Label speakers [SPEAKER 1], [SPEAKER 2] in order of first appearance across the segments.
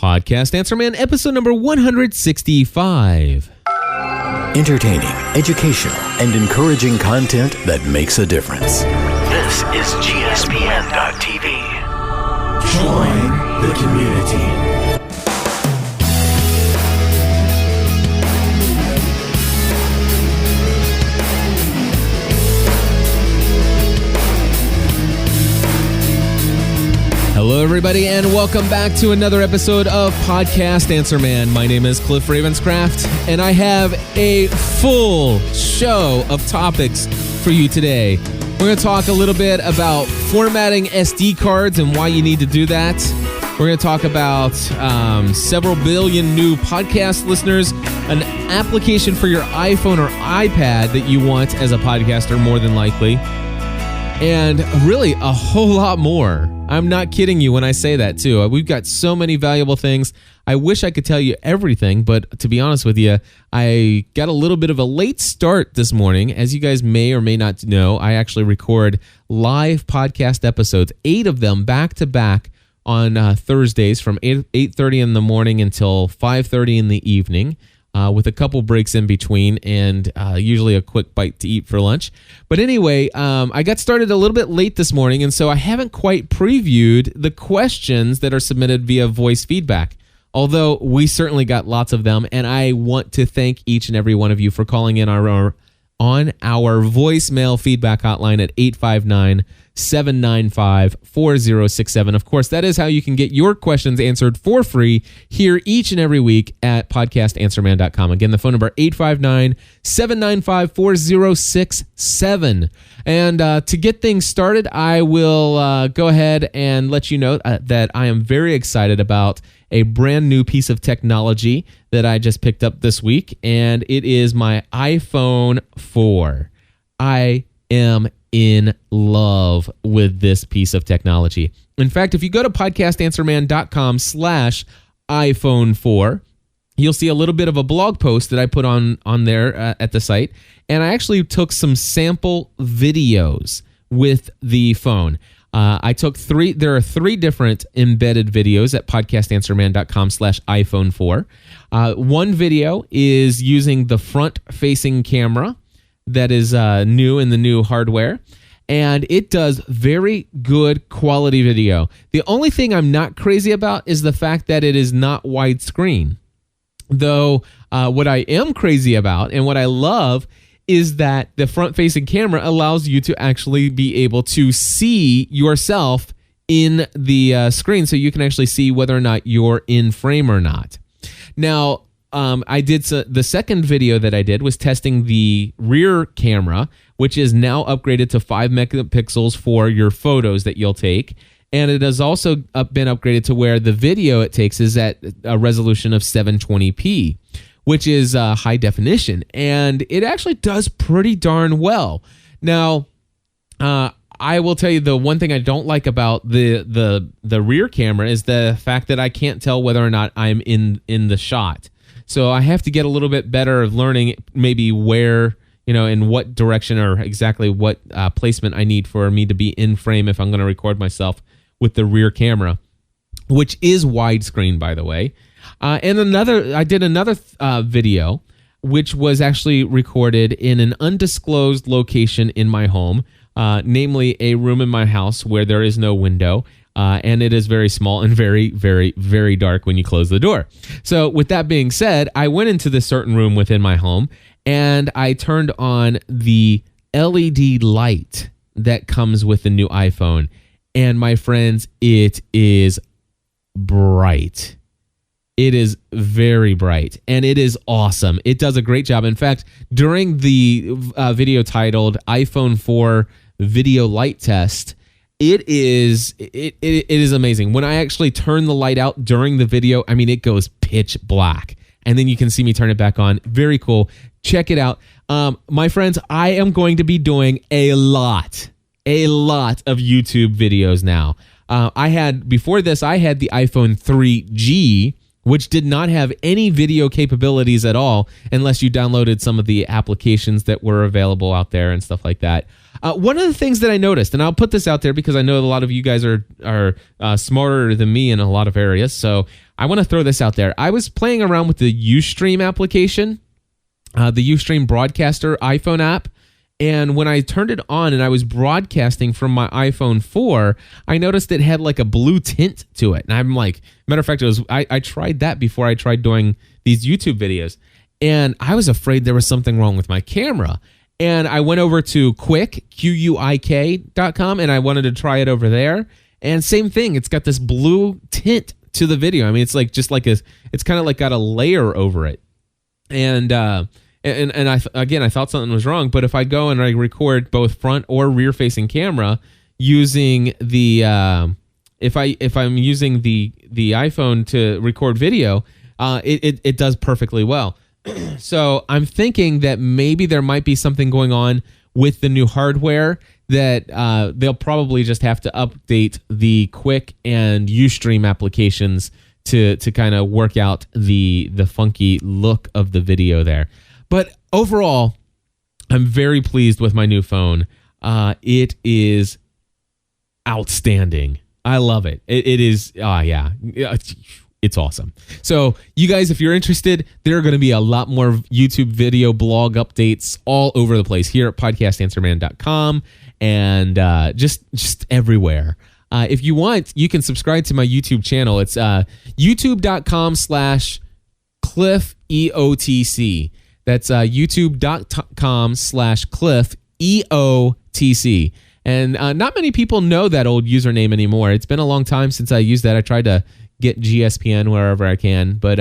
[SPEAKER 1] Podcast Answer Man, episode number 165.
[SPEAKER 2] Entertaining, educational, and encouraging content that makes a difference. This is GSPN.TV. Join the community.
[SPEAKER 1] Hello, everybody, and welcome back to another episode of Podcast Answer Man. My name is Cliff Ravenscraft, and I have a full show of topics for you today. We're going to talk a little bit about formatting SD cards and why you need to do that. We're going to talk about several billion new podcast listeners, an application for your iPhone or iPad that you want as a podcaster, more than likely, and really a whole lot more. I'm not kidding you when I say that, too. We've got so many valuable things. I wish I could tell you everything, but to be honest with you, I got a little bit of a late start this morning. As you guys may or may not know, I actually record live podcast episodes, 8 of them back-to-back on Thursdays from 8:30 in the morning until 5:30 in the evening. With a couple breaks in between and usually a quick bite to eat for lunch. But anyway, I got started a little bit late this morning, and so I haven't quite previewed the questions that are submitted via voice feedback, although we certainly got lots of them, and I want to thank each and every one of you for calling in on our voicemail feedback hotline at 859-795-4067. Of course, that is how you can get your questions answered for free here each and every week at podcastanswerman.com. Again, the phone number 859-795-4067. And to get things started, I will go ahead and let you know that I am very excited about a brand new piece of technology that I just picked up this week, and it is my iPhone 4. I am in love with this piece of technology. In fact, if you go to podcastanswerman.com/iPhone 4, you'll see a little bit of a blog post that I put on there at the site, and I actually took some sample videos with the phone. I took 3. There are 3 different embedded videos at podcastanswerman.com/iPhone 4. One video is using the front-facing camera that is new in the new hardware, and it does very good quality video. The only thing I'm not crazy about is the fact that it is not widescreen. Though what I am crazy about and what I love is that the front-facing camera allows you to actually be able to see yourself in the screen, so you can actually see whether or not you're in frame or not. Now, I did the second video that I did was testing the rear camera, which is now upgraded to 5 megapixels for your photos that you'll take. And it has also been upgraded to where the video it takes is at a resolution of 720p, which is high definition. And it actually does pretty darn well. Now, I will tell you the one thing I don't like about the rear camera is the fact that I can't tell whether or not I'm in the shot. So I have to get a little bit better of learning maybe where, in what direction or exactly what placement I need for me to be in frame if I'm going to record myself with the rear camera, which is widescreen, by the way. And I did another video, which was actually recorded in an undisclosed location in my home, namely a room in my house where there is no window. And it is very small and very, very, very dark when you close the door. So with that being said, I went into this certain room within my home and I turned on the LED light that comes with the new iPhone. And my friends, it is bright. It is very bright and it is awesome. It does a great job. In fact, during the video titled iPhone 4 Video Light Test, it is amazing. When I actually turn the light out during the video, I mean, it goes pitch black. And then you can see me turn it back on. Very cool. Check it out. My friends, I am going to be doing a lot of YouTube videos now. Before this, I had the iPhone 3G, which did not have any video capabilities at all unless you downloaded some of the applications that were available out there and stuff like that. One of the things that I noticed, and I'll put this out there because I know a lot of you guys are smarter than me in a lot of areas, so I want to throw this out there. I was playing around with the Ustream application, the Ustream Broadcaster iPhone app. And when I turned it on and I was broadcasting from my iPhone 4, I noticed it had like a blue tint to it. And I'm like, matter of fact, I tried that before I tried doing these YouTube videos. And I was afraid there was something wrong with my camera. And I went over to QUIK.com and I wanted to try it over there. And same thing, it's got this blue tint to the video. I mean, it's like just like it's kind of like got a layer over it. And I thought something was wrong, but if I go and I record both front or rear facing camera using the if I'm using the iPhone to record video, it does perfectly well. So I'm thinking that maybe there might be something going on with the new hardware that they'll probably just have to update the Quick and Ustream applications to kind of work out the funky look of the video there. But overall, I'm very pleased with my new phone. It is outstanding. I love it. It is, it's awesome. So you guys, if you're interested, there are going to be a lot more YouTube video blog updates all over the place here at podcastanswerman.com and just everywhere. If you want, you can subscribe to my YouTube channel. It's youtube.com/CliffEOTC. That's youtube.com/CliffEOTC. And not many people know that old username anymore. It's been a long time since I used that. I tried to get GSPN wherever I can. But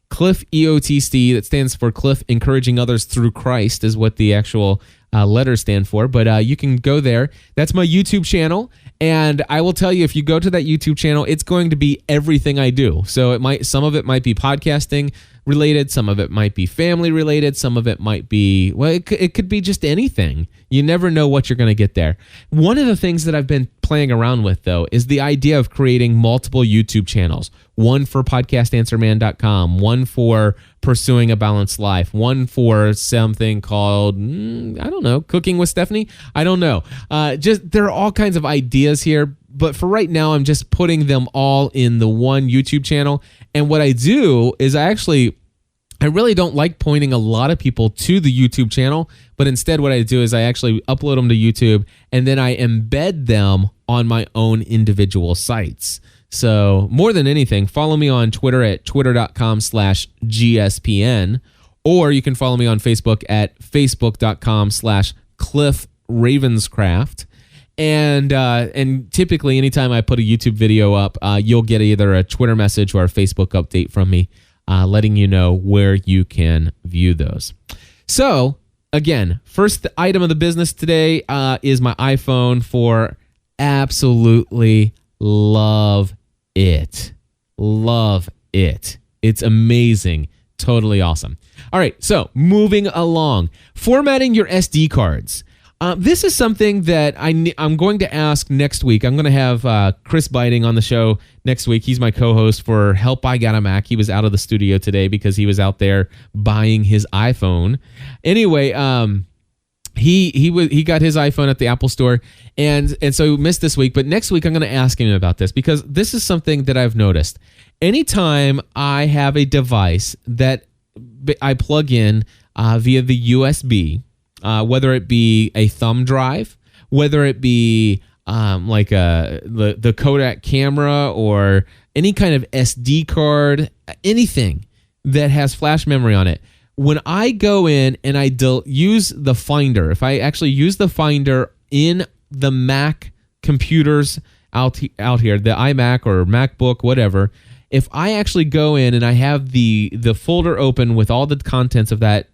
[SPEAKER 1] Cliff EOTC, that stands for Cliff Encouraging Others Through Christ, is what the actual letters stand for. But you can go there. That's my YouTube channel. And I will tell you, if you go to that YouTube channel, it's going to be everything I do. So some of it might be podcasting related, some of it might be family related, some of it might be, well, it could be just anything. You never know what you're going to get there. One of the things that I've been playing around with, though, is the idea of creating multiple YouTube channels. One for podcastanswerman.com, one for Pursuing a Balanced Life, one for something called, I don't know, Cooking with Stephanie? I don't know. There are all kinds of ideas here, but for right now, I'm just putting them all in the one YouTube channel. And what I do is I really don't like pointing a lot of people to the YouTube channel, but instead what I do is I actually upload them to YouTube and then I embed them on my own individual sites. So more than anything, follow me on Twitter at twitter.com/GSPN, or you can follow me on Facebook at facebook.com/CliffRavenscraft. And typically anytime I put a YouTube video up, you'll get either a Twitter message or a Facebook update from me, letting you know where you can view those. So again, first item of the business today is my iPhone 4. Absolutely love it. Love it. It's amazing. Totally awesome. All right, so moving along. Formatting your SD cards. This is something that I'm going to ask next week. I'm going to have Chris Biting on the show next week. He's my co-host for Help I Got a Mac. He was out of the studio today because he was out there buying his iPhone. Anyway, he got his iPhone at the Apple Store, and so he missed this week. But next week I'm going to ask him about this because this is something that I've noticed. Anytime I have a device that I plug in via the USB, whether it be a thumb drive, whether it be like the Kodak camera or any kind of SD card, anything that has flash memory on it, when I go in and I use the Finder, if I actually use the Finder in the Mac computers out here, the iMac or MacBook, whatever, if I actually go in and I have the folder open with all the contents of that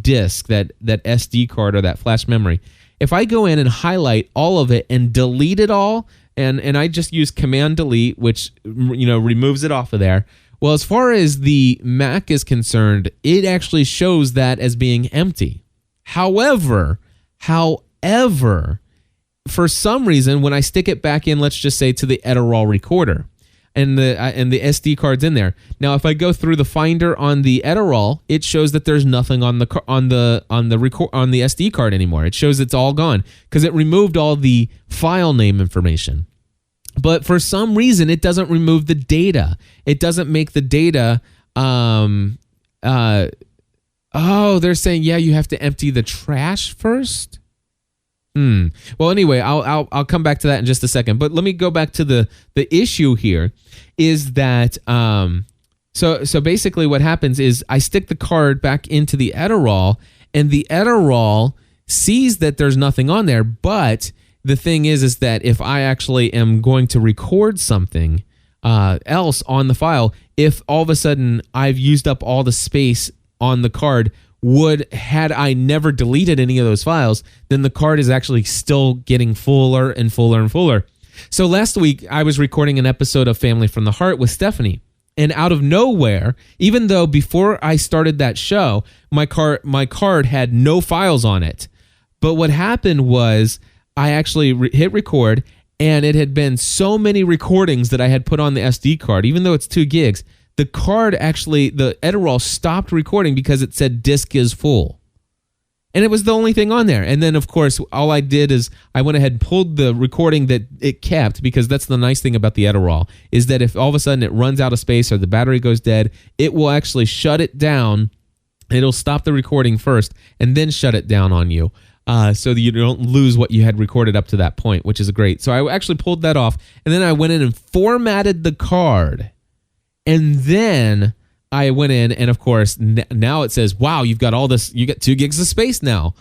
[SPEAKER 1] disk, that SD card or that flash memory, if I go in and highlight all of it and delete it all, and I just use Command Delete, which removes it off of there. Well, as far as the Mac is concerned, it actually shows that as being empty. However, for some reason, when I stick it back in, let's just say to the Edirol recorder, and the SD card's in there. Now, if I go through the Finder on the Edirol, it shows that there's nothing on the SD card anymore. It shows it's all gone because it removed all the file name information. but for some reason it doesn't remove the data. It doesn't make the data. They're saying you have to empty the trash first. Well, anyway, I'll come back to that in just a second. But let me go back to the issue here, is that so basically what happens is I stick the card back into the Edirol, and the Edirol sees that there's nothing on there. But the thing is that if I actually am going to record something else on the file, if all of a sudden I've used up all the space on the card, had I never deleted any of those files, then the card is actually still getting fuller and fuller and fuller. So last week I was recording an episode of Family from the Heart with Stephanie, and out of nowhere, even though before I started that show, my card had no files on it, but what happened was I actually hit record, and it had been so many recordings that I had put on the SD card, even though it's 2 gigs. The card actually, the Edirol stopped recording because it said disk is full. And it was the only thing on there. And then, of course, all I did is I went ahead and pulled the recording that it kept, because that's the nice thing about the Edirol, is that if all of a sudden it runs out of space or the battery goes dead, it will actually shut it down. It'll stop the recording first and then shut it down on you. So that you don't lose what you had recorded up to that point, which is great. So I actually pulled that off, and then I went in and formatted the card. And then I went in, and of course, now it says, wow, you've got all this, you got 2 gigs of space now.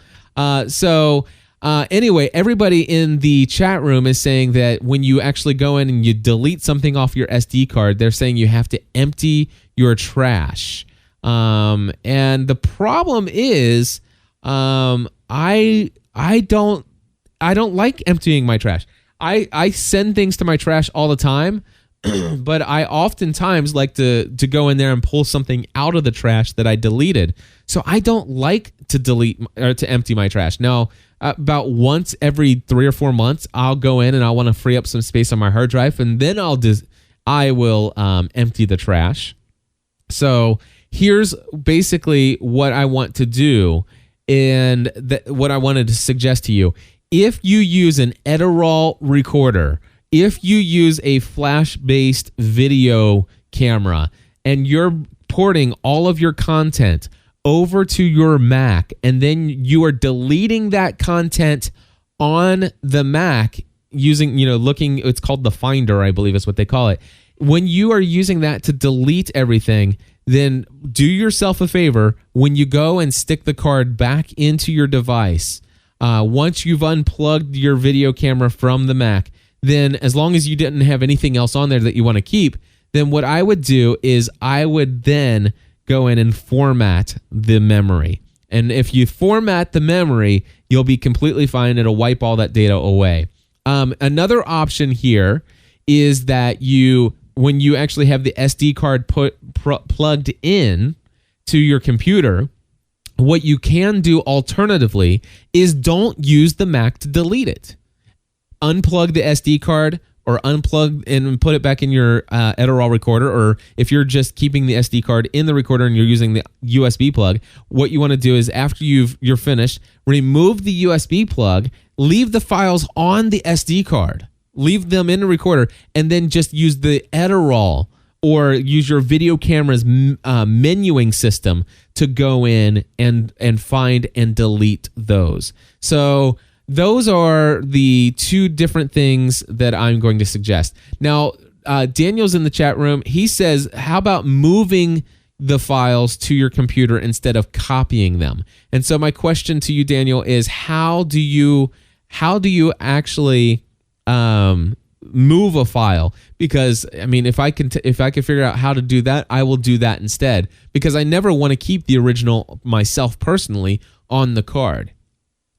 [SPEAKER 1] Anyway, everybody in the chat room is saying that when you actually go in and you delete something off your SD card, they're saying you have to empty your trash. And the problem is, I don't like emptying my trash. I send things to my trash all the time, but I oftentimes like to go in there and pull something out of the trash that I deleted. So I don't like to delete or to empty my trash. Now, about once every 3 or 4 months, I'll go in and I want to free up some space on my hard drive, and then I will empty the trash. So here's basically what I want to do, and what I wanted to suggest to you. If you use an Edirol recorder, if you use a flash-based video camera, and you're porting all of your content over to your Mac, and then you are deleting that content on the Mac using, it's called the Finder, I believe is what they call it. When you are using that to delete everything, then do yourself a favor. When you go and stick the card back into your device, once you've unplugged your video camera from the Mac, then as long as you didn't have anything else on there that you want to keep, then what I would do is I would then go in and format the memory. And if you format the memory, you'll be completely fine. It'll wipe all that data away. Another option here is that when you actually have the SD card plugged in to your computer, what you can do alternatively is don't use the Mac to delete it. Unplug the SD card, or unplug and put it back in your Edirol recorder, or if you're just keeping the SD card in the recorder and you're using the USB plug, what you want to do is after you're finished, remove the USB plug, leave the files on the SD card, leave them in the recorder, and then just use the Edirol or use your video camera's menuing system to go in and find and delete those. So those are the 2 different things that I'm going to suggest. Now, Daniel's in the chat room. He says, how about moving the files to your computer instead of copying them? And so my question to you, Daniel, is how do you actually move a file? Because I mean, if I can figure out how to do that, I will do that instead, because I never want to keep the original myself personally on the card.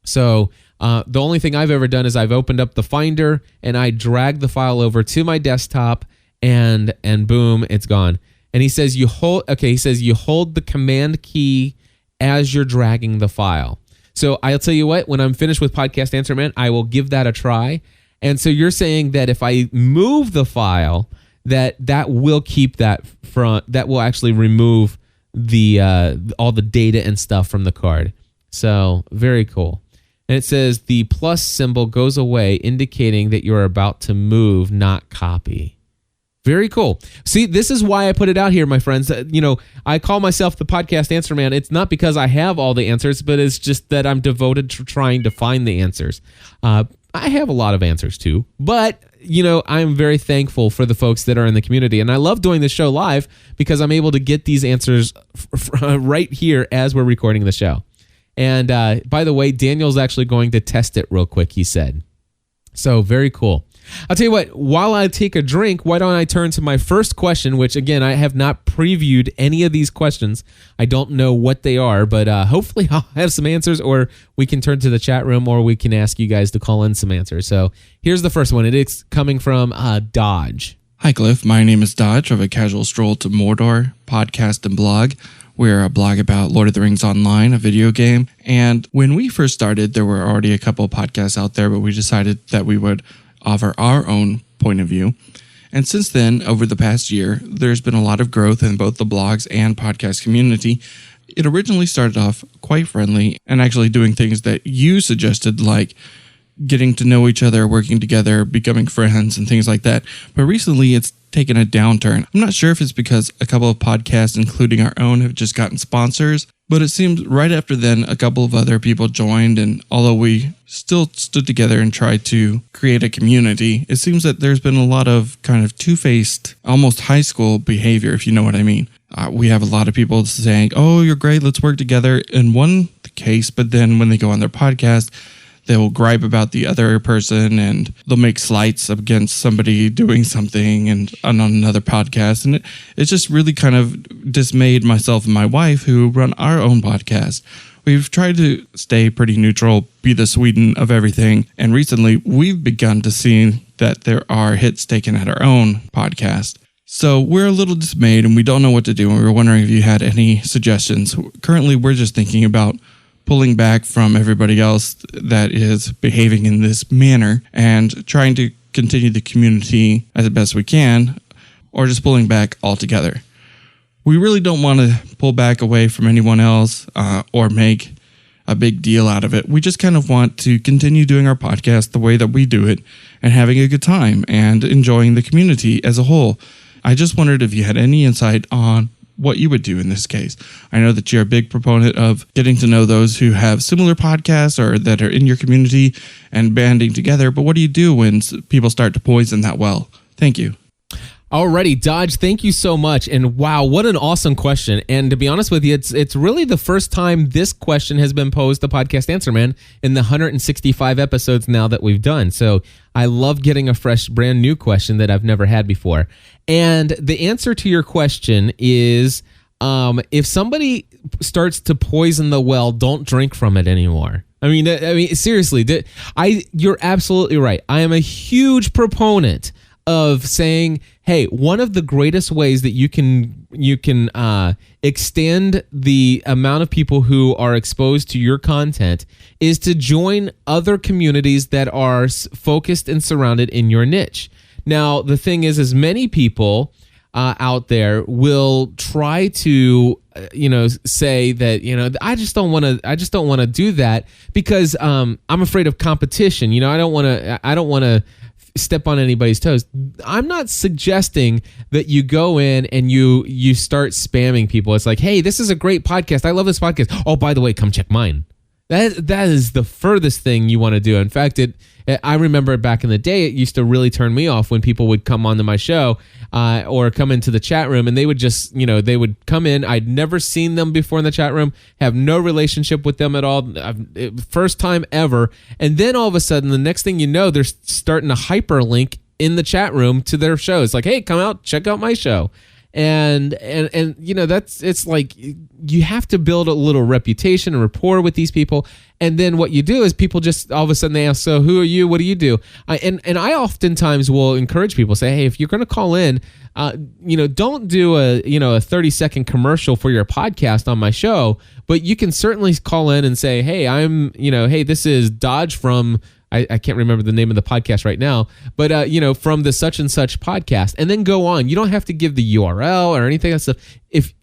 [SPEAKER 1] So the only thing I've ever done is I've opened up the Finder and I drag the file over to my desktop, and boom, it's gone. And he says you hold the Command key as you're dragging the file. So I'll tell you what, when I'm finished with Podcast Answer Man, I will give that a try. And so you're saying that if I move the file, that will keep that will actually remove the all the data and stuff from the card. So very cool. And it says the plus symbol goes away, indicating that you're about to move, not copy. Very cool. See, this is why I put it out here, my friends. I call myself the podcast answer man. It's not because I have all the answers, but it's just that I'm devoted to trying to find the answers. I have a lot of answers too, but I'm very thankful for the folks that are in the community. And I love doing this show live because I'm able to get these answers right here as we're recording the show. And by the way, Daniel's actually going to test it real quick, he said. So very cool. I'll tell you what, while I take a drink, why don't I turn to my first question, which again, I have not previewed any of these questions. I don't know what they are, but hopefully I'll have some answers, or we can turn to the chat room, or we can ask you guys to call in some answers. So here's the first one. It is coming from Dodge.
[SPEAKER 3] Hi, Cliff. My name is Dodge of A Casual Stroll to Mordor podcast and blog. We're a blog about Lord of the Rings Online, a video game. And when we first started, there were already a couple of podcasts out there, but we decided that we would offer our own point of view. And since then, over the past year, there's been a lot of growth in both the blogs and podcast community. It originally started off quite friendly and actually doing things that you suggested, like getting to know each other, working together, becoming friends, and things like that. But recently, it's taken a downturn. I'm not sure if it's because a couple of podcasts, including our own, have just gotten sponsors, but it seems right after then, a couple of other people joined, and although we still stood together and tried to create a community, it seems that there's been a lot of kind of two-faced, almost high school behavior, if you know what I mean. We have a lot of people saying, "Oh, you're great, let's work together," in one case, but then when they go on their podcast, they will gripe about the other person, and they'll make slights against somebody doing something and on another podcast. And it's just really kind of dismayed myself and my wife, who run our own podcast. We've tried to stay pretty neutral, be the Sweden of everything. And recently, we've begun to see that there are hits taken at our own podcast. So we're a little dismayed, and we don't know what to do. And we were wondering if you had any suggestions. Currently, we're just thinking about pulling back from everybody else that is behaving in this manner and trying to continue the community as best we can, or just pulling back altogether. We really don't want to pull back away from anyone else or make a big deal out of it. We just kind of want to continue doing our podcast the way that we do it and having a good time and enjoying the community as a whole. I just wondered if you had any insight on what you would do in this case. I know that you're a big proponent of getting to know those who have similar podcasts or that are in your community and banding together, but what do you do when people start to poison that well? Thank you.
[SPEAKER 1] Alrighty, Dodge, thank you so much. And wow, what an awesome question. And to be honest with you, it's really the first time this question has been posed to Podcast Answer Man in the 165 episodes now that we've done. So I love getting a fresh, brand new question that I've never had before. And the answer to your question is, if somebody starts to poison the well, don't drink from it anymore. I mean, seriously, you're absolutely right. I am a huge proponent of saying, hey, one of the greatest ways that you can extend the amount of people who are exposed to your content is to join other communities that are focused and surrounded in your niche. Now, the thing is many people out there will try to say that I just don't want to do that because I'm afraid of competition. I don't want to step on anybody's toes. I'm not suggesting that you go in and you start spamming people. It's like, hey, this is a great podcast. I love this podcast. Oh, by the way, come check mine. That is the furthest thing you want to do. In fact, I remember back in the day, it used to really turn me off when people would come onto my show or come into the chat room, and they would just, they would come in. I'd never seen them before in the chat room, have no relationship with them at all, first time ever. And then all of a sudden, the next thing you know, they're starting to hyperlink in the chat room to their shows. Like, hey, come out, check out my show. And it's like you have to build a little reputation and rapport with these people. And then what you do is people just all of a sudden they ask, so who are you? What do you do? And I oftentimes will encourage people, say, hey, if you're going to call in, don't do a 30-second commercial for your podcast on my show, but you can certainly call in and say, hey, hey, this is Dodge from, I can't remember the name of the podcast right now, but from the such and such podcast, and then go on. You don't have to give the URL or anything like that stuff.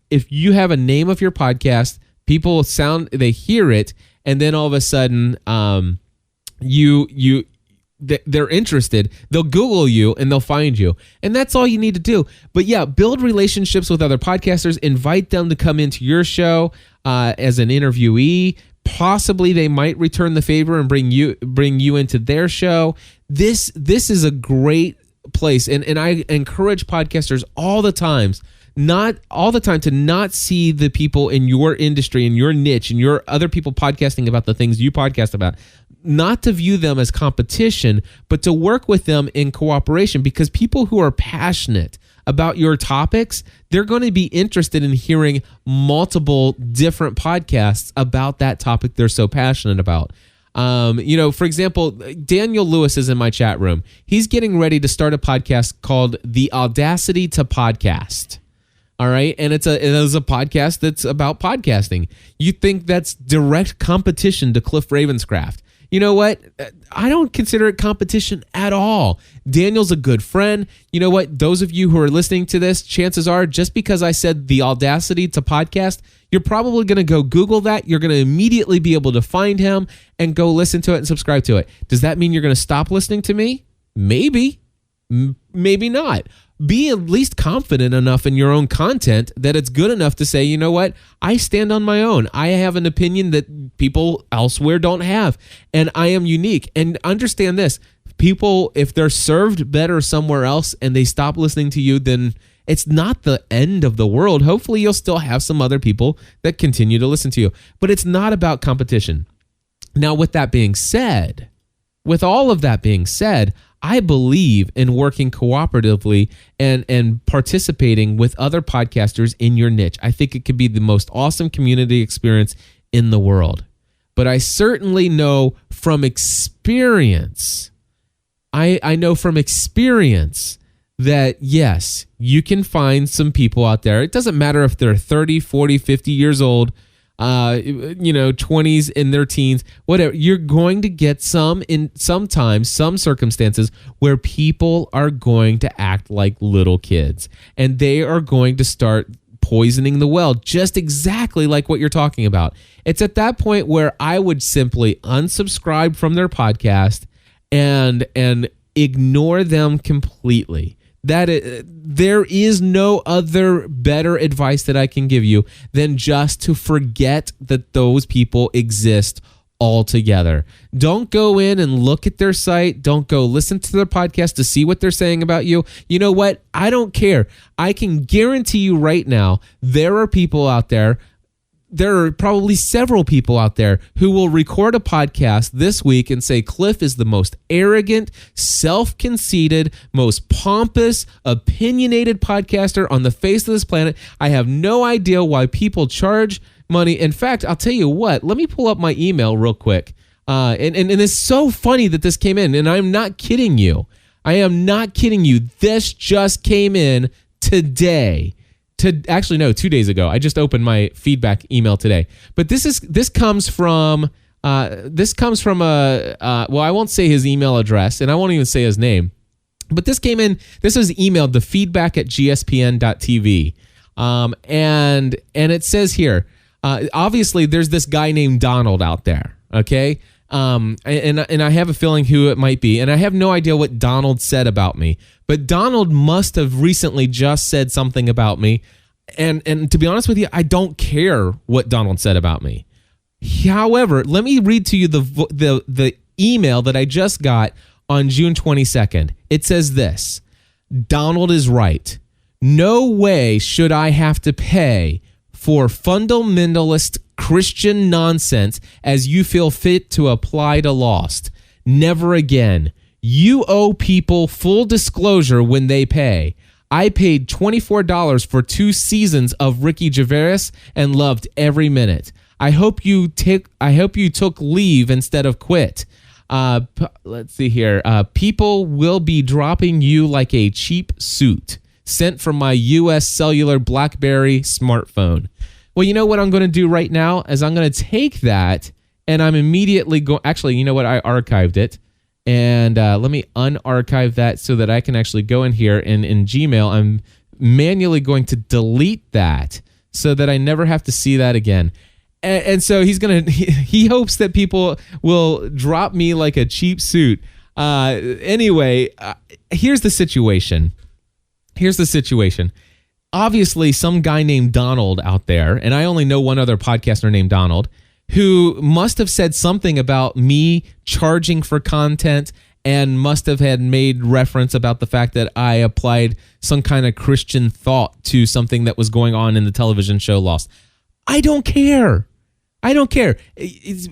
[SPEAKER 1] If you have a name of your podcast, people they hear it, and then all of a sudden they're interested, they'll Google you and they'll find you. And that's all you need to do. But yeah, build relationships with other podcasters, invite them to come into your show as an interviewee. Possibly they might return the favor and bring you into their show. This is a great place. And I encourage podcasters all the time to not see the people in your industry, in your niche, and your other people podcasting about the things you podcast about, not to view them as competition, but to work with them in cooperation, because people who are passionate about your topics, they're going to be interested in hearing multiple different podcasts about that topic they're so passionate about. For example, Daniel Lewis is in my chat room. He's getting ready to start a podcast called The Audacity to Podcast. All right. And it is a podcast that's about podcasting. You think that's direct competition to Cliff Ravenscraft. You know what? I don't consider it competition at all. Daniel's a good friend. You know what? Those of you who are listening to this, chances are, just because I said The Audacity to Podcast, you're probably going to go Google that. You're going to immediately be able to find him and go listen to it and subscribe to it. Does that mean you're going to stop listening to me? Maybe. Maybe not. Be at least confident enough in your own content that it's good enough to say, you know what, I stand on my own. I have an opinion that people elsewhere don't have, and I am unique. And understand this, people, if they're served better somewhere else and they stop listening to you, then it's not the end of the world. Hopefully you'll still have some other people that continue to listen to you, but it's not about competition. Now, with all of that being said, I believe in working cooperatively and participating with other podcasters in your niche. I think it could be the most awesome community experience in the world. But I certainly know from experience, I know from experience that, yes, you can find some people out there. It doesn't matter if they're 30, 40, 50 years old, 20s in their teens, whatever. You're going to get some circumstances where people are going to act like little kids, and they are going to start poisoning the well, just exactly like what you're talking about. It's at that point where I would simply unsubscribe from their podcast and ignore them completely. There is no other better advice that I can give you than just to forget that those people exist altogether. Don't go in and look at their site. Don't go listen to their podcast to see what they're saying about you. You know what? I don't care. I can guarantee you right now, there are people out there. There are probably several people out there who will record a podcast this week and say Cliff is the most arrogant, self-conceited, most pompous, opinionated podcaster on the face of this planet. I have no idea why people charge money. In fact, I'll tell you what, let me pull up my email real quick. And it's so funny that this came in, and I'm not kidding you. I am not kidding you. This just came in today. 2 days ago. I just opened my feedback email today. But this comes from I won't say his email address, and I won't even say his name. But this came in. This was emailed to feedback@gspn.tv, and it says here, obviously there's this guy named Donald out there. Okay. And I have a feeling who it might be, and I have no idea what Donald said about me, but Donald must have recently just said something about me, and to be honest with you, I don't care what Donald said about me. However, let me read to you the email that I just got on June 22nd. It says this: Donald is right. No way should I have to pay for fundamentalist Christian nonsense as you feel fit to apply to Lost. Never again. You owe people full disclosure when they pay. I paid $24 for 2 seasons of Ricky Gervais and loved every minute. I hope you took leave instead of quit. Let's see here. People will be dropping you like a cheap suit sent from my U.S. cellular BlackBerry smartphone. Well, you know what I'm going to do right now is I'm going to take that and I'm immediately going... Actually, you know what? I archived it. And let me unarchive that so that I can actually go in here, and in Gmail, I'm manually going to delete that so that I never have to see that again. And so he hopes that people will drop me like a cheap suit. Anyway, here's the situation. Obviously, some guy named Donald out there, and I only know one other podcaster named Donald, who must have said something about me charging for content and must have had made reference about the fact that I applied some kind of Christian thought to something that was going on in the television show Lost. I don't care.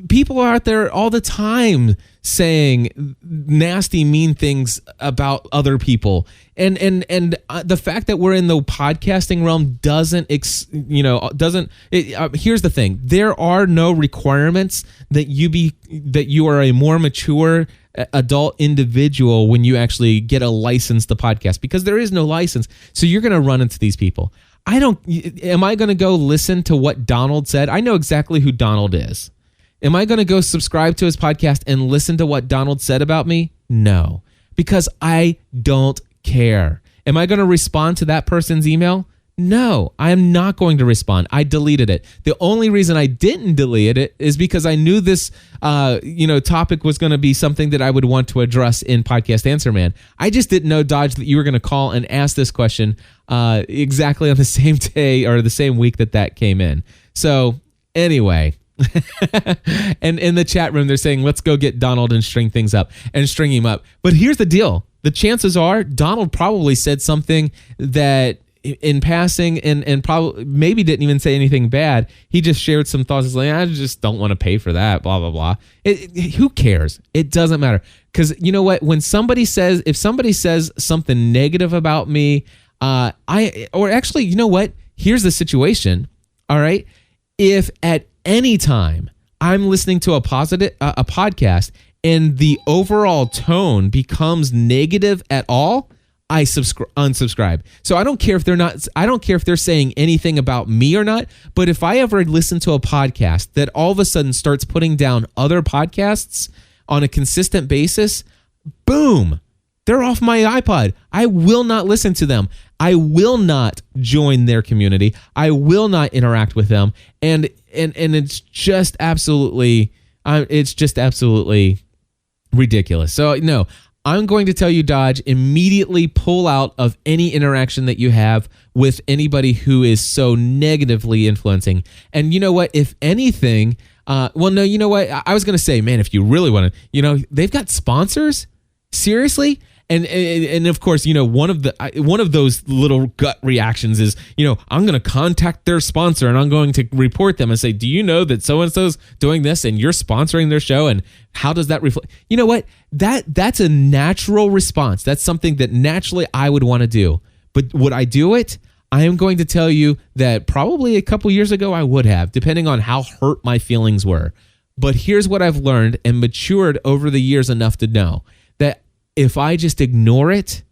[SPEAKER 1] People are out there all the time saying nasty, mean things about other people, and the fact that we're in the podcasting realm doesn't. Here's the thing: there are no requirements that you are a more mature adult individual when you actually get a license to podcast, because there is no license. So you're going to run into these people. Am I going to go listen to what Donald said? I know exactly who Donald is. Am I going to go subscribe to his podcast and listen to what Donald said about me? No, because I don't care. Am I going to respond to that person's email? No, I am not going to respond. I deleted it. The only reason I didn't delete it is because I knew this topic was going to be something that I would want to address in Podcast Answer Man. I just didn't know, Dodge, that you were going to call and ask this question exactly on the same day or the same week that came in. So anyway, and in the chat room, they're saying, let's go get Donald and string him up. But here's the deal. The chances are Donald probably said something that in passing and probably maybe didn't even say anything bad. He just shared some thoughts. It's like, I just don't want to pay for that, blah, blah, blah. Who cares? It doesn't matter. Because you know what? If somebody says something negative about me, you know what? Here's the situation. All right. If at any time I'm listening to a podcast and the overall tone becomes negative at all, I unsubscribe. So I don't care if they're saying anything about me or not, but if I ever listen to a podcast that all of a sudden starts putting down other podcasts on a consistent basis, boom, they're off my iPod. I will not listen to them. I will not join their community. I will not interact with them. And it's just absolutely ridiculous. So no, I'm going to tell you, Dodge, immediately pull out of any interaction that you have with anybody who is so negatively influencing. And you know what? If anything, you know what? I was going to say, man, if you really want to, they've got sponsors. Seriously? And of course, one of those little gut reactions is, I'm going to contact their sponsor and I'm going to report them and say, do you know that so-and-so's doing this and you're sponsoring their show? And how does that reflect? You know what? That's a natural response. That's something that naturally I would want to do. But would I do it? I am going to tell you that probably a couple years ago I would have, depending on how hurt my feelings were. But here's what I've learned and matured over the years enough to know that if I just ignore it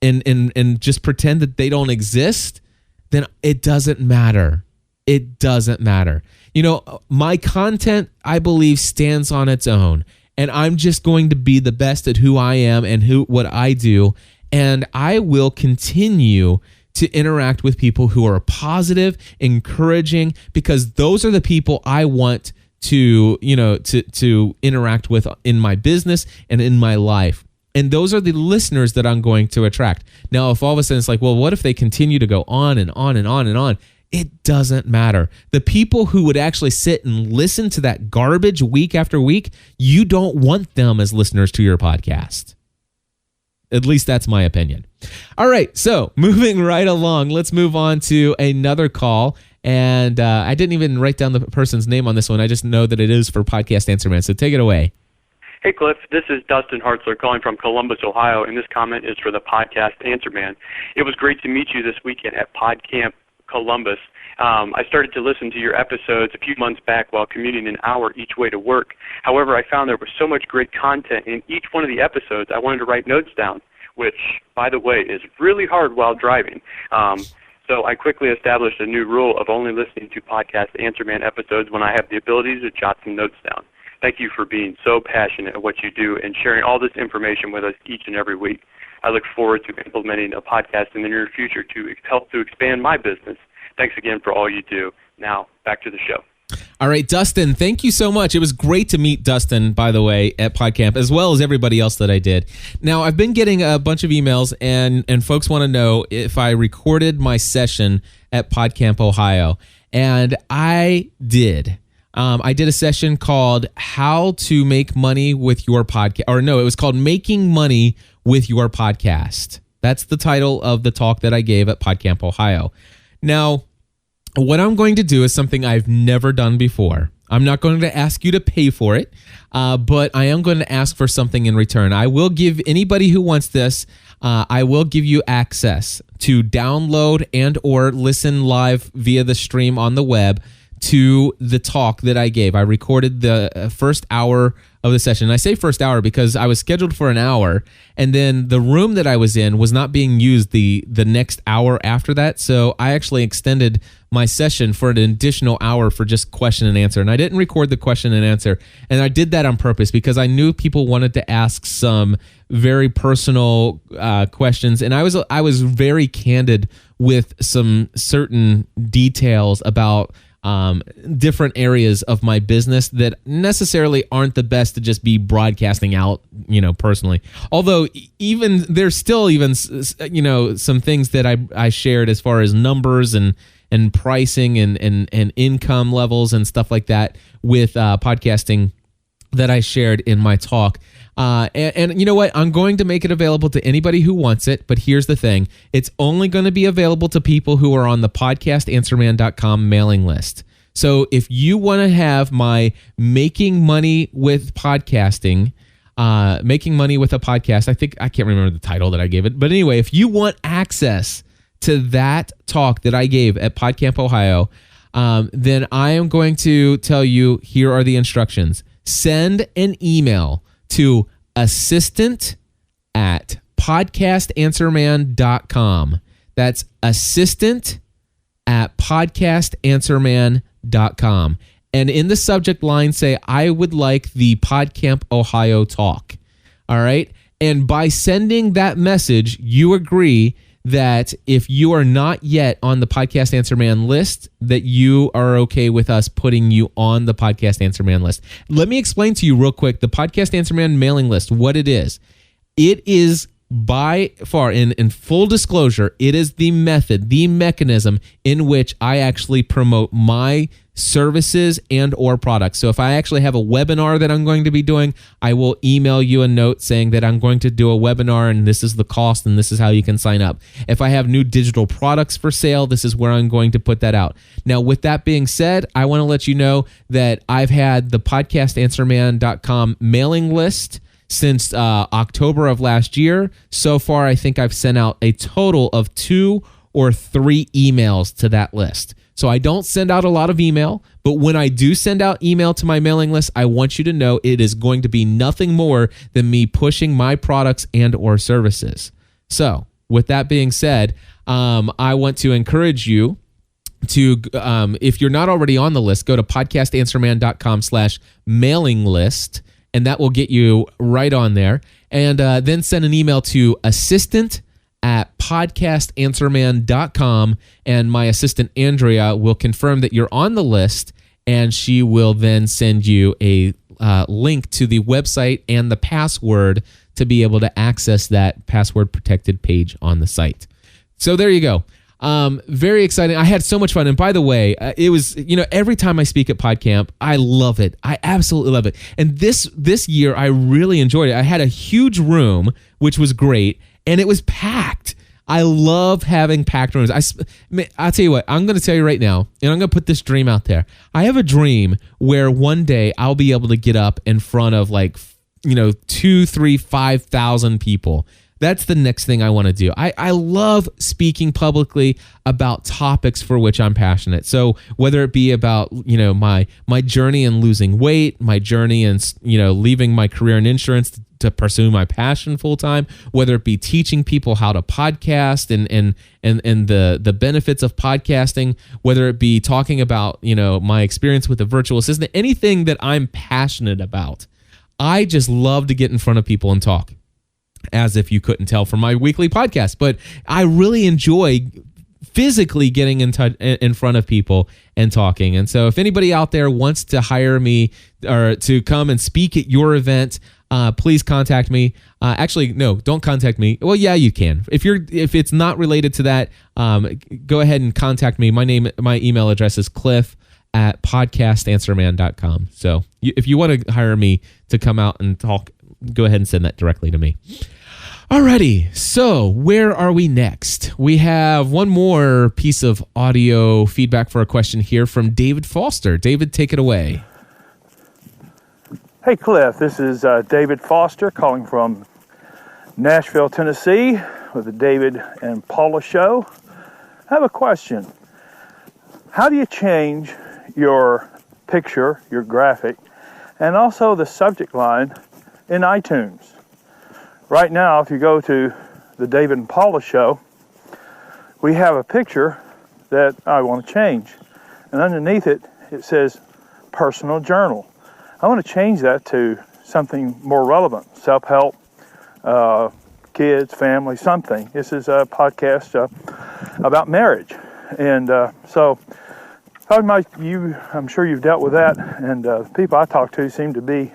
[SPEAKER 1] and just pretend that they don't exist, then it doesn't matter. It doesn't matter. My content, I believe, stands on its own, and I'm just going to be the best at who I am and what I do, and I will continue to interact with people who are positive, encouraging, because those are the people I want to interact with in my business and in my life. And those are the listeners that I'm going to attract. Now, if all of a sudden it's like, well, what if they continue to go on and on and on and on? It doesn't matter. The people who would actually sit and listen to that garbage week after week, you don't want them as listeners to your podcast. At least that's my opinion. All right, so moving right along, let's move on to another call. And I didn't even write down the person's name on this one. I just know that it is for Podcast Answer Man. So take it away.
[SPEAKER 4] Hey, Cliff. This is Dustin Hartzler calling from Columbus, Ohio, and this comment is for the Podcast Answer Man. It was great to meet you this weekend at PodCamp Columbus. I started to listen to your episodes a few months back while commuting an hour each way to work. However, I found there was so much great content in each one of the episodes, I wanted to write notes down, which, by the way, is really hard while driving. So I quickly established a new rule of only listening to Podcast Answer Man episodes when I have the ability to jot some notes down. Thank you for being so passionate at what you do and sharing all this information with us each and every week. I look forward to implementing a podcast in the near future to help to expand my business. Thanks again for all you do. Now, back to the show.
[SPEAKER 1] All right, Dustin, thank you so much. It was great to meet Dustin, by the way, at PodCamp, as well as everybody else that I did. Now, I've been getting a bunch of emails, and folks want to know if I recorded my session at PodCamp Ohio, and I did. I did a session called How to Make Money with Your Podcast. Or no, it was called Making Money with Your Podcast. That's the title of the talk that I gave at PodCamp Ohio. Now, what I'm going to do is something I've never done before. I'm not going to ask you to pay for it, but I am going to ask for something in return. I will give anybody who wants this, I will give you access to download and or listen live via the stream on the web to the talk that I gave. I recorded the first hour of the session. And I say first hour because I was scheduled for an hour, and then the room that I was in was not being used the next hour after that. So I actually extended my session for an additional hour for just question and answer. And I didn't record the question and answer. And I did that on purpose because I knew people wanted to ask some very personal questions. And I was very candid with some certain details about different areas of my business that necessarily aren't the best to just be broadcasting out, personally. Although even there's still even, some things that I shared as far as numbers and pricing and income levels and stuff like that with podcasting that I shared in my talk. And you know what? I'm going to make it available to anybody who wants it, but here's the thing. It's only going to be available to people who are on the podcastanswerman.com mailing list. So if you want to have my Making Money with Podcasting, Making Money with a Podcast, I can't remember the title that I gave it, but anyway, if you want access to that talk that I gave at PodCamp Ohio, then I am going to tell you, here are the instructions. Send an email to assistant@podcastanswerman.com. That's assistant@podcastanswerman.com. And in the subject line, say, I would like the PodCamp Ohio talk. All right. And by sending that message, you agree that if you are not yet on the Podcast Answer Man list, that you are okay with us putting you on the Podcast Answer Man list. Let me explain to you real quick the Podcast Answer Man mailing list, what it is. It is by far, in full disclosure, it is the method, the mechanism in which I actually promote my services and or products. So if I actually have a webinar that I'm going to be doing, I will email you a note saying that I'm going to do a webinar and this is the cost and this is how you can sign up. If I have new digital products for sale, this is where I'm going to put that out. Now, with that being said, I want to let you know that I've had the podcastanswerman.com mailing list since October of last year. So far, I think I've sent out a total of 2 or 3 emails to that list. So I don't send out a lot of email, but when I do send out email to my mailing list, I want you to know it is going to be nothing more than me pushing my products and or services. So with that being said, I want to encourage you to, if you're not already on the list, go to podcastanswerman.com/mailing list, and that will get you right on there. And then send an email to assistant@podcastanswerman.com, and my assistant Andrea will confirm that you're on the list, and she will then send you a link to the website and the password to be able to access that password protected page on the site. So there you go. Very exciting. I had so much fun. And by the way, it was, every time I speak at PodCamp, I love it. I absolutely love it. And this year, I really enjoyed it. I had a huge room, which was great, and it was packed. I love having packed rooms. I'll tell you what, I'm going to tell you right now, and I'm going to put this dream out there. I have a dream where one day I'll be able to get up in front of 2, 3, 5,000 people. That's the next thing I want to do. I love speaking publicly about topics for which I'm passionate. So whether it be about, my journey in losing weight, my journey in, leaving my career in insurance to pursue my passion full time, whether it be teaching people how to podcast and the benefits of podcasting, whether it be talking about, my experience with a virtual assistant, anything that I'm passionate about. I just love to get in front of people and talk, as if you couldn't tell from my weekly podcast. But I really enjoy physically getting in front of people and talking. And so if anybody out there wants to hire me or to come and speak at your event, please contact me. Actually, no, don't contact me. Well, yeah, you can. If it's not related to that, go ahead and contact me. My email address is cliff@podcastanswerman.com. So if you want to hire me to come out and talk, go ahead and send that directly to me. Alrighty, so where are we next? We have one more piece of audio feedback for a question here from David Foster. David, take it away.
[SPEAKER 5] Hey Cliff, this is David Foster calling from Nashville, Tennessee with the David and Paula Show. I have a question. How do you change your picture, your graphic, and also the subject line in iTunes? Right now, if you go to the David and Paula Show, we have a picture that I want to change. And underneath it, it says personal journal. I want to change that to something more relevant, self-help, kids, family, something. This is a podcast about marriage. And so I'm sure you've dealt with that, and the people I talk to seem to be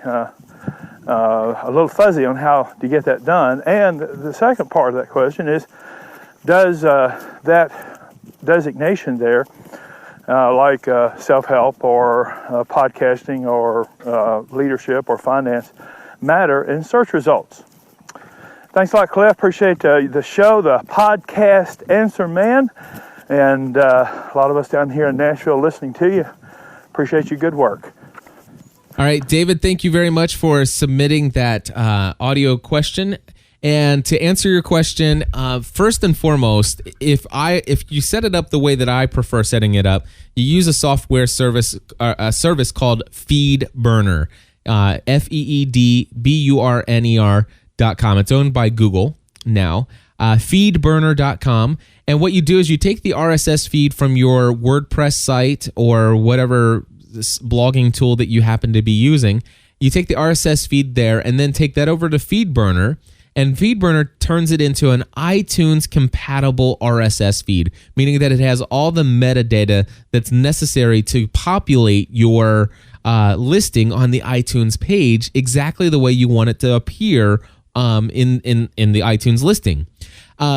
[SPEAKER 5] a little fuzzy on how to get that done. And the second part of that question is, does that designation there, like self-help or podcasting or leadership or finance, matter in search results? Thanks a lot, Cliff. Appreciate the show, the Podcast Answer Man, and a lot of us down here in Nashville listening to you. Appreciate your good work.
[SPEAKER 1] All right, David, thank you very much for submitting that audio question. And to answer your question, first and foremost, if you set it up the way that I prefer setting it up, you use a software service, a service called FeedBurner, FeedBurner.com. It's owned by Google now. Feedburner.com. And what you do is you take the RSS feed from your WordPress site or whatever this blogging tool that you happen to be using. You take the RSS feed there and then take that over to FeedBurner, and FeedBurner turns it into an iTunes compatible RSS feed, meaning that it has all the metadata that's necessary to populate your listing on the iTunes page exactly the way you want it to appear in the iTunes listing.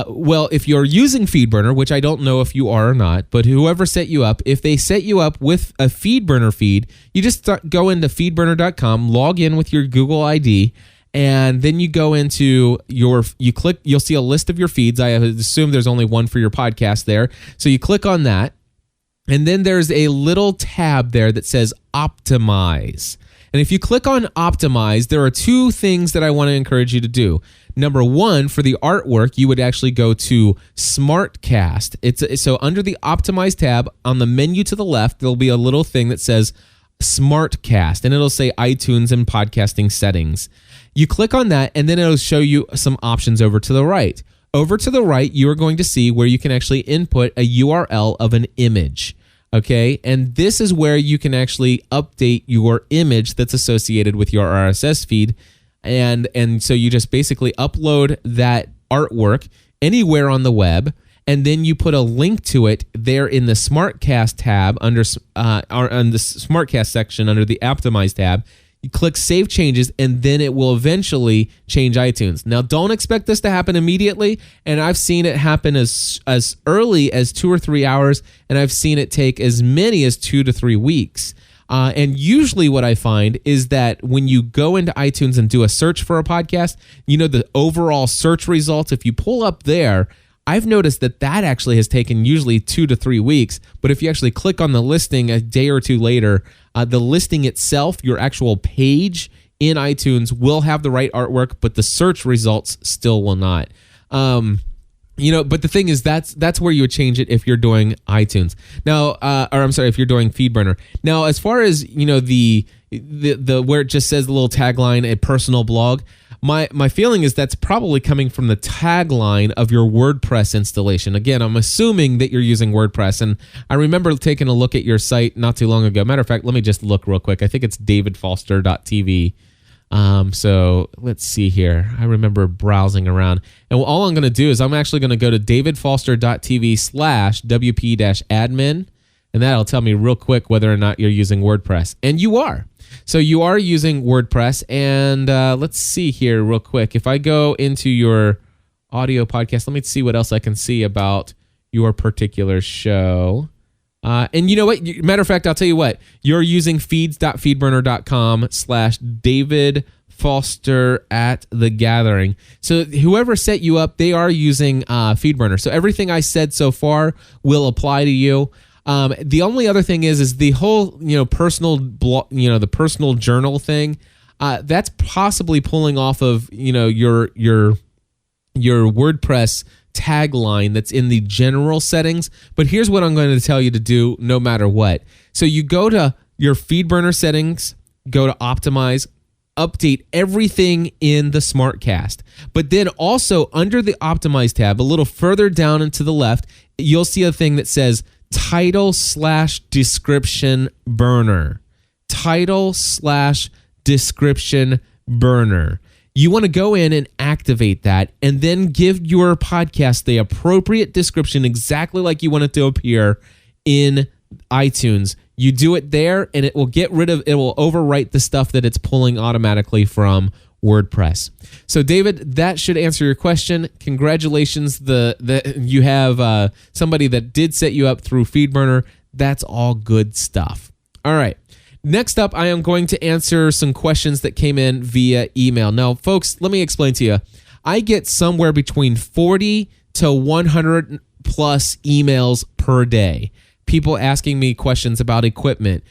[SPEAKER 1] Well, if you're using FeedBurner, which I don't know if you are or not, but whoever set you up, if they set you up with a FeedBurner feed, you just go into feedburner.com, log in with your Google ID, and then you go into you'll see a list of your feeds. I assume there's only one for your podcast there. So you click on that, and then there's a little tab there that says Optimize. And if you click on Optimize, there are two things that I want to encourage you to do. Number one, for the artwork, you would actually go to SmartCast. So under the Optimize tab, on the menu to the left, there'll be a little thing that says SmartCast, and it'll say iTunes and podcasting settings. You click on that, and then it'll show you some options over to the right. Over to the right, you are going to see where you can actually input a URL of an image. Okay, and this is where you can actually update your image that's associated with your RSS feed. And so you just basically upload that artwork anywhere on the web, and then you put a link to it there in the SmartCast tab on the SmartCast section under the Optimize tab. You click Save Changes, and then it will eventually change iTunes. Now, don't expect this to happen immediately, and I've seen it happen as early as 2 or 3 hours, and I've seen it take as many as 2 to 3 weeks. And usually what I find is that when you go into iTunes and do a search for a podcast, the overall search results, if you pull up there, I've noticed that actually has taken usually 2 to 3 weeks. But if you actually click on the listing a day or two later, the listing itself, your actual page in iTunes, will have the right artwork, but the search results still will not. But the thing is, that's where you would change it if you're doing iTunes. Now, if you're doing FeedBurner. Now, as far as the where it just says the little tagline, a personal blog, my feeling is that's probably coming from the tagline of your WordPress installation. Again, I'm assuming that you're using WordPress, and I remember taking a look at your site not too long ago. Matter of fact, let me just look real quick. I think it's davidfoster.tv. So let's see here. I remember browsing around. And all I'm going to do is I'm actually going to go to davidfoster.tv/WP-admin. And that'll tell me real quick whether or not you're using WordPress. And you are. So you are using WordPress. And let's see here real quick. If I go into your audio podcast, let me see what else I can see about your particular show. And you know what? Matter of fact, I'll tell you what. You're using feeds.feedburner.com/David Foster at the Gathering. So whoever set you up, they are using FeedBurner. So everything I said so far will apply to you. The only other thing is the whole, personal the personal journal thing. That's possibly pulling off of, your WordPress tagline that's in the general settings. But here's what I'm going to tell you to do no matter what. So you go to your FeedBurner settings, go to optimize, update everything in the SmartCast. But then also under the optimize tab, a little further down and to the left, you'll see a thing that says title/description burner. Title/description burner. You want to go in and activate that and then give your podcast the appropriate description exactly like you want it to appear in iTunes. You do it there and it will overwrite the stuff that it's pulling automatically from WordPress. So David, that should answer your question. Congratulations. You have somebody that did set you up through FeedBurner. That's all good stuff. All right. Next up, I am going to answer some questions that came in via email. Now, folks, let me explain to you. I get somewhere between 40 to 100 plus emails per day. People asking me questions about equipment,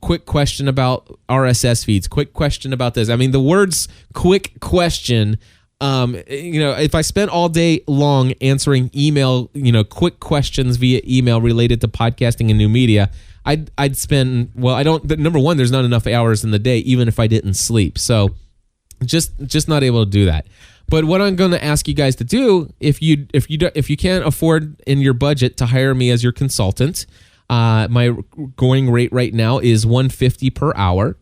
[SPEAKER 1] quick question about RSS feeds, quick question about this. I mean, the words quick question, if I spent all day long answering email, quick questions via email related to podcasting and new media, I'd spend, number one, there's not enough hours in the day, even if I didn't sleep. So just not able to do that. But what I'm going to ask you guys to do, if you can't afford in your budget to hire me as your consultant, my going rate right now is $150 per hour.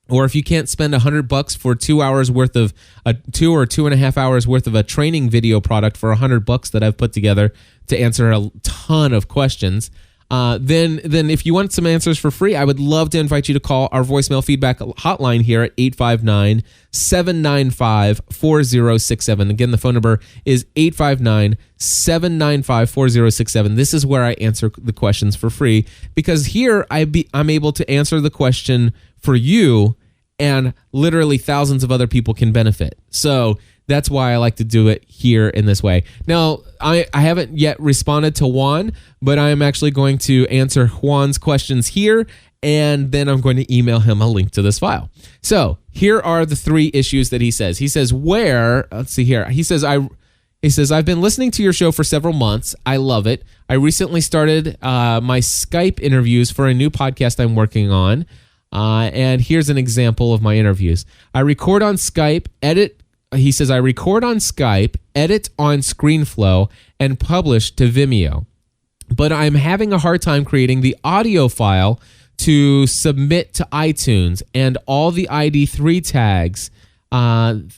[SPEAKER 1] Or if you can't spend $100 for 2 hours worth of 2 or 2.5 hours worth of a training video product for $100 that I've put together to answer a ton of questions, then if you want some answers for free, I would love to invite you to call our voicemail feedback hotline here at 859-795-4067. Again, the phone number is 859-795-4067. This is where I answer the questions for free, because here I'm able to answer the question for you, and literally thousands of other people can benefit. So that's why I like to do it here in this way. Now, I haven't yet responded to Juan, but I am actually going to answer Juan's questions here, and then I'm going to email him a link to this file. So here are the 3 issues that he says. He says, let's see here. He says, I've been listening to your show for several months. I love it. I recently started my Skype interviews for a new podcast I'm working on. And here's an example of my interviews. I record on Skype, edit on ScreenFlow, and publish to Vimeo. But I'm having a hard time creating the audio file to submit to iTunes, and all the ID3 tags and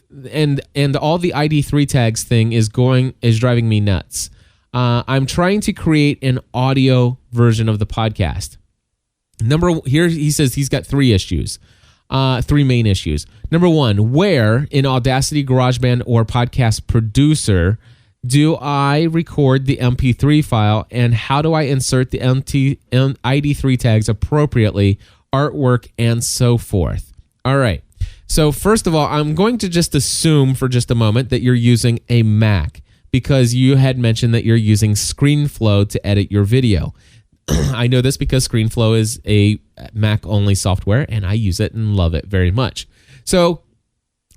[SPEAKER 1] all the ID3 tags thing is driving me nuts. I'm trying to create an audio version of the podcast. Here he says he's got 3 issues. 3 main issues. Number 1, where in Audacity, GarageBand, or Podcast Producer do I record the MP3 file, and how do I insert the ID3 tags appropriately, artwork, and so forth? All right. So first of all, I'm going to just assume for just a moment that you're using a Mac, because you had mentioned that you're using ScreenFlow to edit your video. I know this because ScreenFlow is a Mac-only software, and I use it and love it very much. So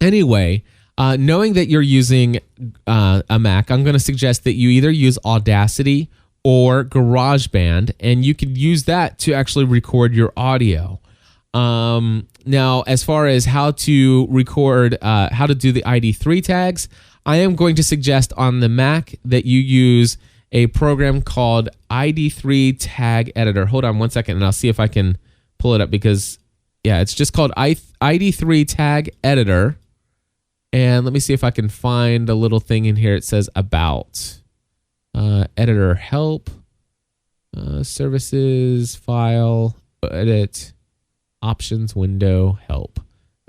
[SPEAKER 1] anyway, knowing that you're using a Mac, I'm going to suggest that you either use Audacity or GarageBand, and you could use that to actually record your audio. Now, as far as how to record, how to do the ID3 tags, I am going to suggest on the Mac that you use a program called ID3 Tag Editor. Hold on one second, and I'll see if I can pull it up, because Yeah, it's just called ID3 Tag Editor. And let me see if I can find a little thing in here. It says about editor help, services, file, edit, options, window, help.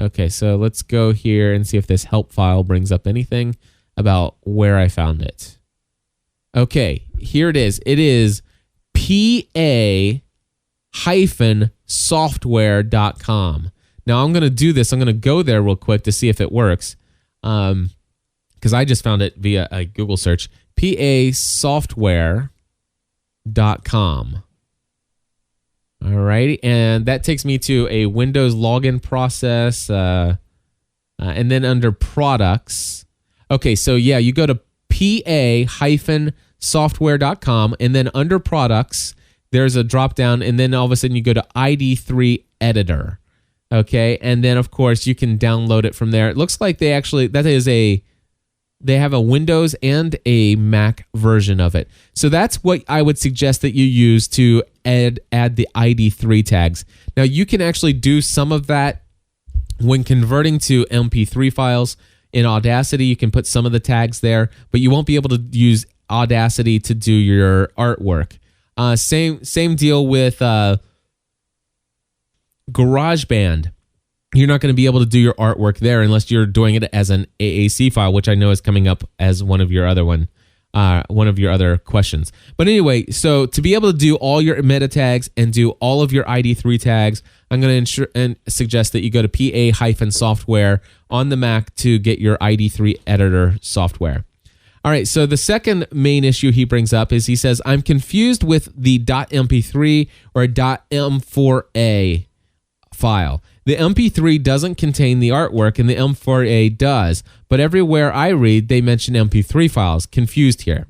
[SPEAKER 1] Okay, so let's go here and see if this help file brings up anything about where I found it. Okay, here it is. It is pa-software.com. Now I'm going to do this. I'm going to go there real quick to see if it works. Because I just found it via a Google search. pasoftware.com. All righty. And that takes me to a Windows login process. And then under products. Okay, so yeah, you go to pa-software.com, and then under products, there's a drop down, and then all of a sudden you go to ID3 Editor. Okay, and then of course you can download it from there. It looks like they have a Windows and a Mac version of it. So that's what I would suggest that you use to add the ID3 tags. Now you can actually do some of that when converting to MP3 files. In Audacity, you can put some of the tags there, but you won't be able to use Audacity to do your artwork. Same deal with GarageBand. You're not going to be able to do your artwork there unless you're doing it as an AAC file, which I know is coming up as one of your other questions. But anyway, so to be able to do all your meta tags and do all of your ID3 tags, I'm going to suggest that you go to PA-software on the Mac to get your ID3 editor software. All right, so the second main issue he brings up is he says, I'm confused with the .mp3 or .m4a file. The MP3 doesn't contain the artwork and the M4A does, but everywhere I read, they mention MP3 files. Confused here.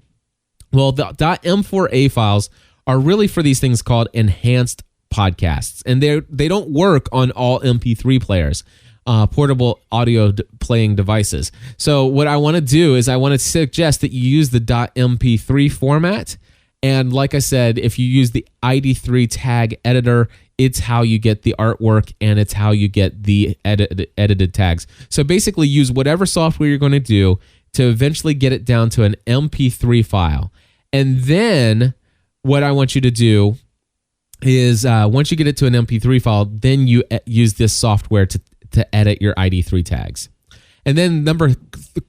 [SPEAKER 1] Well, the .m4a files are really for these things called enhanced podcasts, and they don't work on all MP3 players, portable audio playing devices. So what I want to do is I want to suggest that you use the .mp3 format, and like I said, if you use the ID3 tag editor, it's how you get the artwork and it's how you get the edited tags. So basically use whatever software you're going to do to eventually get it down to an MP3 file. And then what I want you to do is once you get it to an MP3 file, then you use this software to edit your ID3 tags. And then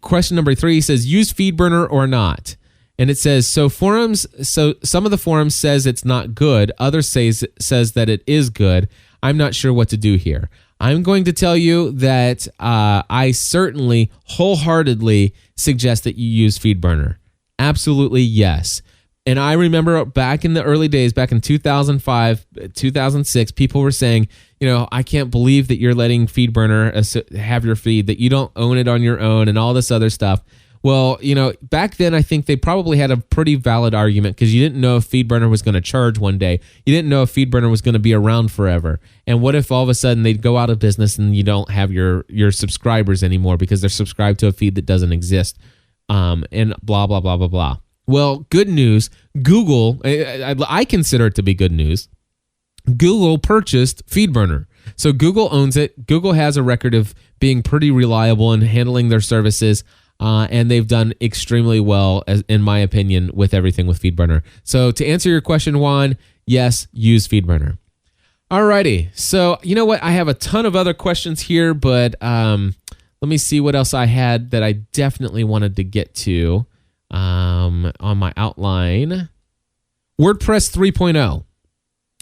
[SPEAKER 1] question number 3 says, use FeedBurner or not? And it says, so some of the forums says it's not good. Others says that it is good. I'm not sure what to do here. I'm going to tell you that I certainly wholeheartedly suggest that you use FeedBurner. Absolutely, yes. And I remember back in the early days, back in 2005, 2006, people were saying, I can't believe that you're letting FeedBurner have your feed, that you don't own it on your own and all this other stuff. Well, back then I think they probably had a pretty valid argument because you didn't know if FeedBurner was going to charge one day. You didn't know if FeedBurner was going to be around forever. And what if all of a sudden they'd go out of business and you don't have your subscribers anymore because they're subscribed to a feed that doesn't exist, and blah, blah, blah, blah, blah. Well, good news. Google, I consider it to be good news. Google purchased FeedBurner. So Google owns it. Google has a record of being pretty reliable in handling their services. And they've done extremely well, in my opinion, with everything with FeedBurner. So to answer your question, Juan, yes, use FeedBurner. Alrighty. So you know what? I have a ton of other questions here, but let me see what else I had that I definitely wanted to get to on my outline. WordPress 3.0.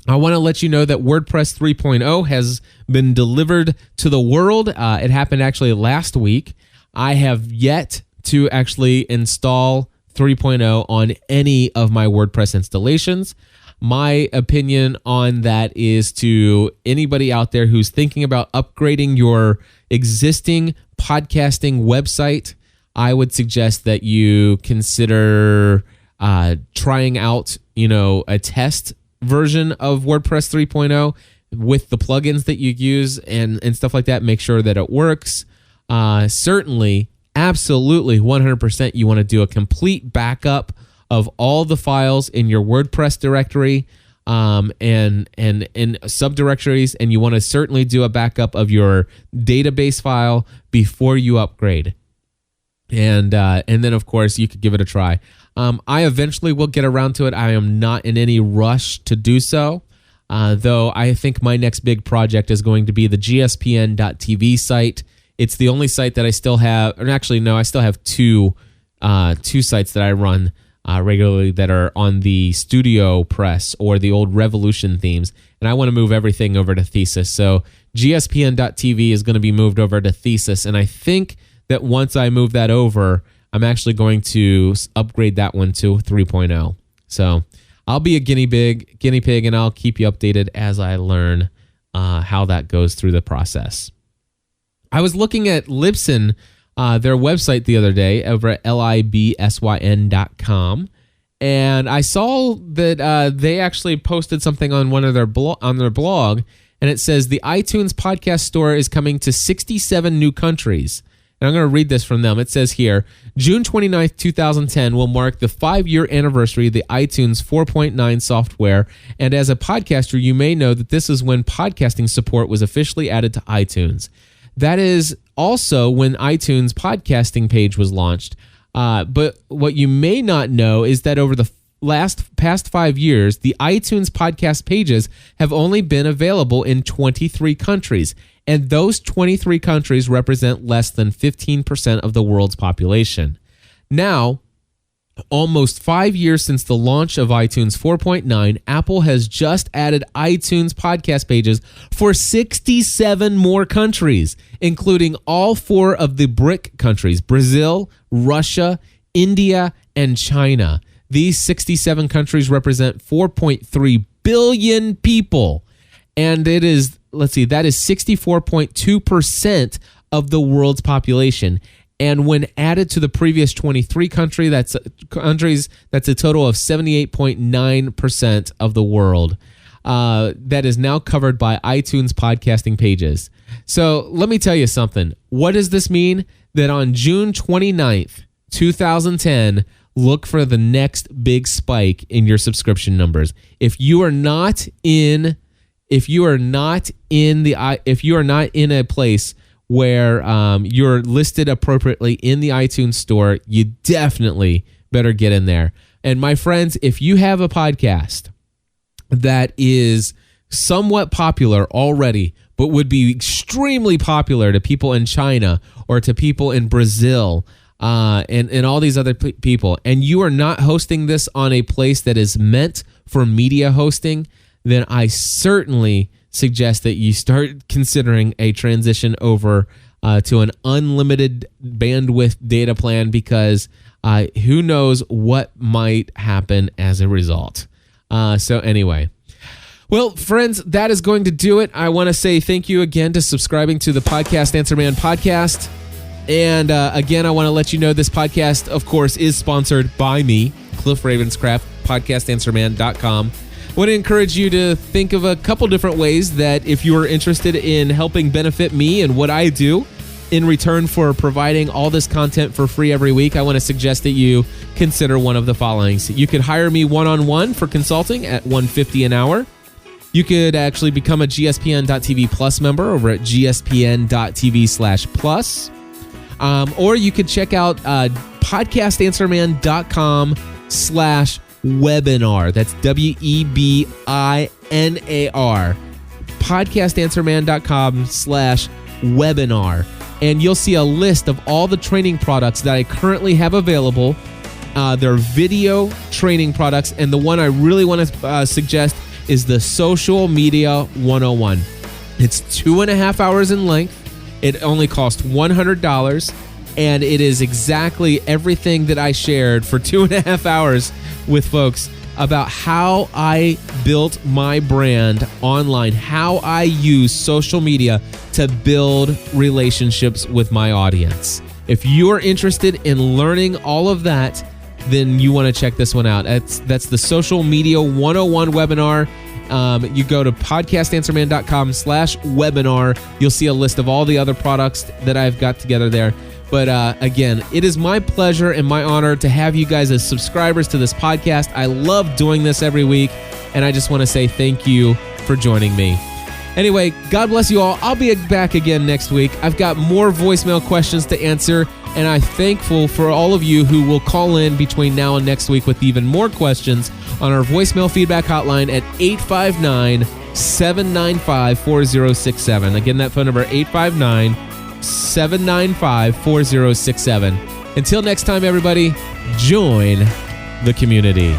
[SPEAKER 1] I want to let you know that WordPress 3.0 has been delivered to the world. It happened actually last week. I have yet to actually install 3.0 on any of my WordPress installations. My opinion on that is to anybody out there who's thinking about upgrading your existing podcasting website, I would suggest that you consider trying out, a test version of WordPress 3.0 with the plugins that you use and stuff like that. Make sure that it works. Certainly, absolutely, 100%, you want to do a complete backup of all the files in your WordPress directory. and subdirectories, and you want to certainly do a backup of your database file before you upgrade. And then, of course, you could give it a try. I eventually will get around to it. I am not in any rush to do so, though I think my next big project is going to be the gspn.tv site. It's the only site that I still have, or actually, no, I still have two sites that I run regularly that are on the Studio Press or the old Revolution themes, and I want to move everything over to Thesis. So gspn.tv is going to be moved over to Thesis, and I think that once I move that over, I'm actually going to upgrade that one to 3.0. So I'll be a guinea pig, and I'll keep you updated as I learn how that goes through the process. I was looking at Libsyn, their website the other day over at libsyn.com, and I saw that they actually posted something on one of their on their blog, and it says the iTunes podcast store is coming to 67 new countries. And I'm going to read this from them. It says here, June 29th, 2010 will mark the 5-year anniversary of the iTunes 4.9 software, and as a podcaster, you may know that this is when podcasting support was officially added to iTunes. That is also when iTunes podcasting page was launched. But what you may not know is that over the past 5 years, the iTunes podcast pages have only been available in 23 countries, and those 23 countries represent less than 15% of the world's population. Now, almost 5 years since the launch of iTunes 4.9, Apple has just added iTunes podcast pages for 67 more countries, including all 4 of the BRIC countries, Brazil, Russia, India, and China. These 67 countries represent 4.3 billion people. And it is, that is 64.2% of the world's population. And when added to the previous 23 countries, that's a total of 78.9% of the world that is now covered by iTunes podcasting pages. So let me tell you something. What does this mean? That on June 29th, 2010, look for the next big spike in your subscription numbers. If you are not in a place where you're listed appropriately in the iTunes store, you definitely better get in there. And my friends, if you have a podcast that is somewhat popular already, but would be extremely popular to people in China or to people in Brazil and all these other people, and you are not hosting this on a place that is meant for media hosting, then I certainly suggest that you start considering a transition over to an unlimited bandwidth data plan, because who knows what might happen as a result. So anyway, well, friends, that is going to do it. I want to say thank you again to subscribing to the Podcast Answer Man podcast. And again, I want to let you know this podcast, of course, is sponsored by me, Cliff Ravenscraft, podcastanswerman.com. I want to encourage you to think of a couple different ways that if you are interested in helping benefit me and what I do in return for providing all this content for free every week, I want to suggest that you consider one of the following. So you could hire me one-on-one for consulting at $150 an hour. You could actually become a gspn.tv plus member over at gspn.tv/plus. Or you could check out podcastanswerman.com/webinar. That's WEBINAR. Podcastanswerman.com/webinar. And you'll see a list of all the training products that I currently have available. They're video training products. And the one I really want to suggest is the Social Media 101. It's 2.5 hours in length. It only costs $100, and it is exactly everything that I shared for 2.5 hours with folks about how I built my brand online, how I use social media to build relationships with my audience. If you are interested in learning all of that, then you want to check this one out. That's the Social Media 101 webinar. You go to podcastanswerman.com/webinar. You'll see a list of all the other products that I've got together there. But again, it is my pleasure and my honor to have you guys as subscribers to this podcast. I love doing this every week. and I just want to say thank you for joining me. Anyway, God bless you all. I'll be back again next week. I've got more voicemail questions to answer, and I'm thankful for all of you who will call in between now and next week with even more questions on our voicemail feedback hotline at 859-795-4067. Again, that phone number, 859-795-4067. Until next time, everybody, join the community.